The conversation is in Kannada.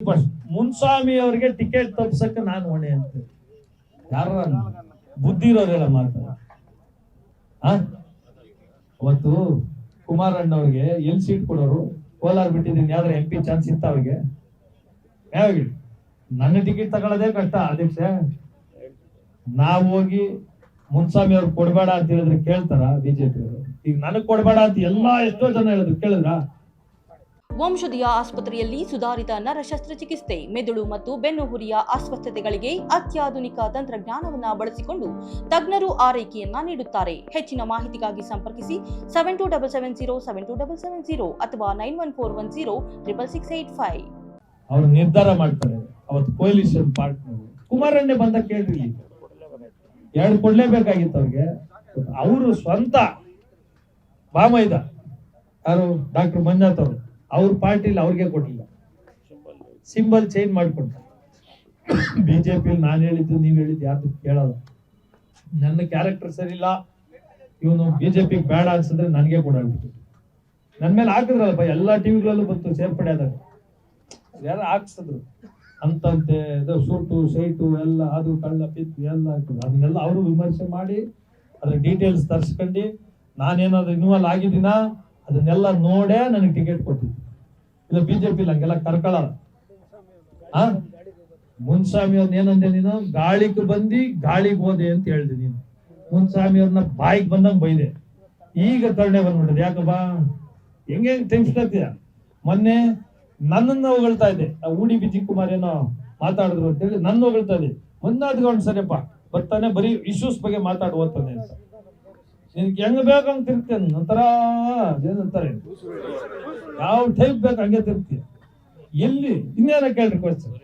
ಮುನ್ಸ್ವಾಮಿ ಅವರಿಗೆ ಟಿಕೆಟ್ ತಪ್ಸಕ್ಕೆ ನಾನು ಹೊಣೆ ಅಂತ ಯಾರ ಬುದ್ಧಿ ಇರೋರೆಲ್ಲ ಮಾತಾಡ. ಅವತ್ತು ಕುಮಾರಣ್ಣವ್ರಿಗೆ ಎಲ್ ಸೀಟ್ ಕೊಡೋರು, ಕೋಲಾರ ಬಿಟ್ಟಿದ್ದೀನಿ ಯಾವ್ದಾರ MP ಚಾನ್ಸ್ ಇತ್ತ ಅವ್ರಿಗೆ? ಯಾವಾಗ ನನ್ನ ಟಿಕೆಟ್ ತಗೊಳ್ಳೋದೇ ಕಷ್ಟ ಅಧ್ಯಕ್ಷ. ನಾವ್ ಹೋಗಿ ಮುನ್ಸ್ವಾಮಿ ಅವ್ರಿಗೆ ಕೊಡ್ಬೇಡ ಅಂತ ಹೇಳಿದ್ರೆ ಕೇಳ್ತಾರ ಬಿಜೆಪಿ ಅವರು? ಈಗ ನನಗ್ ಕೊಡ್ಬೇಡ ಅಂತ ಎಷ್ಟೋ ಜನ ಹೇಳಿದ್ರು, ಕೇಳಿದ್ರ? ವಂಶದಿಯ ಆಸ್ಪತ್ರೆಯಲ್ಲಿ ಸುಧಾರಿತ ನರ ಶಸ್ತ್ರಚಿಕಿತ್ಸೆ, ಮೆದುಳು ಮತ್ತು ಬೆನ್ನುಹುರಿಯ ಅಸ್ವಸ್ಥತೆಗಳಿಗೆ ಅತ್ಯಾಧುನಿಕ ತಂತ್ರಜ್ಞಾನವನ್ನು ಬಳಸಿಕೊಂಡು ತಜ್ಞರು ಆರೈಕೆಯನ್ನ ನೀಡುತ್ತಾರೆ. ಹೆಚ್ಚಿನ ಮಾಹಿತಿಗಾಗಿ ಸಂಪರ್ಕಿಸಿ 7277072770 ಅಥವಾ 9141066885. ಅವರು ನಿರ್ಧಾರ ಮಾಡ್ತಾರೆ. ಅವತ್ತು ಕೊಲಿಷನ್ ಪಾರ್ಟ್ನರ್ ಕುಮಾರಣ್ಣ ಬಂದ ಕೇಳ್ರಿ, 2 ಕೊಡ್ಲೇಬೇಕಾಗಿತ್ತು ಅವ್ರಿಗೆ. ಅವರು ಸ್ವಂತ ಬಾಮೈದ ಯಾರು ಡಾಕ್ಟರ್ ಮಂಜಾತ್ ಅವರು, ಅವ್ರ ಪಾರ್ಟಿಲಿ ಅವ್ರಿಗೆ ಕೊಟ್ಟಿಲ್ಲ, ಸಿಂಬಲ್ ಚೇಂಜ್ ಮಾಡ್ಕೊಂಡ. ಬಿಜೆಪಿ ನಾನು ಹೇಳಿದ್ದು ನೀವ್ ಹೇಳಿದ್ದು ಯಾರು ಕೇಳಲ್ಲ. ನನ್ನ ಕ್ಯಾರೆಕ್ಟರ್ ಸರಿ ಇಲ್ಲ, ಇವನು ಬಿಜೆಪಿ ಬೇಡ ಅನ್ಸಿದ್ರೆ ನನಗೆ ಕೊಡಾಡ್ಬಿಟ್ಟು ನನ್ ಮೇಲೆ ಹಾಕಿದ್ರಲ್ಲಪ್ಪ, ಎಲ್ಲಾ ಟಿವಿಗಳಲ್ಲೂ ಬಂತು ಸೇರ್ಪಡೆ ಆದಾಗ ಯಾರು ಹಾಕ್ಸಿದ್ರು ಅಂತಂತೆ. ಸೂಟು ಶೈಟು ಎಲ್ಲ ಅದು ಕಳ್ಳ ಪಿತ್ತು ಎಲ್ಲ ಹಾಕಿದ್ರು. ಅದನ್ನೆಲ್ಲ ಅವರು ವಿಮರ್ಶೆ ಮಾಡಿ ಅದ್ರ ಡೀಟೇಲ್ಸ್ ತರ್ಸ್ಕೊಂಡು ನಾನೇನಾದ್ರು ಇನ್ವಾಲ್ವ್ ಆಗಿದ್ದೀನ ಅದನ್ನೆಲ್ಲ ನೋಡೇ ನನಗೆ ಟಿಕೆಟ್ ಕೊಟ್ಟಿದ್ದು. ಇಲ್ಲ ಬಿಜೆಪಿ ಹಂಗೆಲ್ಲ ಕರ್ಕೊಳ್ಳಲ್ಲ. ಮುನ್ಸ್ವಾಮಿ ಅವ್ರನ್ನ ಏನಂದೆ ನೀನು? ಗಾಳಿಗೆ ಬಂದಿ ಗಾಳಿಗೆ ಹೋದೆ ಅಂತ ಹೇಳ್ದೆ ನೀನು. ಮುನ್ಸ್ವಾಮಿ ಅವ್ರನ್ನ ಬಾಯಿಗೆ ಬಂದಂಗ ಬೈದೆ. ಈಗ ಕರುಣೆ ಬಂದ್ಬಿಟ್ಟದೆ. ಯಾಕಬ್ಬ ಹೆಂಗೆ ಟೆನ್ಷನ್ ಆಗ್ತೀಯ? ಮೊನ್ನೆ ನನ್ನನ್ನ ಹೊಗಳ್ತಾ ಇದ್ದೆ, ಊಡಿ ಬಿಜಿ ಕುಮಾರ್ ಏನೋ ಮಾತಾಡಿದ್ರು ಅಂತ ಹೇಳಿ ನನ್ನ ಹೊಗಳ್ತಾ ಇದ್ದೆ. ಮುಂದಾದ್ಕೊಂಡು ಸರಿಯಪ್ಪ ಬರ್ತಾನೆ, ಬರೀ ಇಶ್ಯೂಸ್ ಬಗ್ಗೆ ಮಾತಾಡ್ ಓದ್ತಾನೆ ಅಂತ. ನಿನ್ಗೆ ಹೆಂಗ್ ಬೇಕಂಗ್ ತಿರ್ಗ್ತೇನೆ, ಒಂಥರ ಏನಂತಾರೆ, ಯಾವ ಟೈಪ್ ಬೇಕು ಹಂಗೆ ತಿರ್ಗ್ತೀಯ. ಎಲ್ಲಿ ಇನ್ನೇನ ಕೇಳ್ರಿ ಕ್ವಶನ್?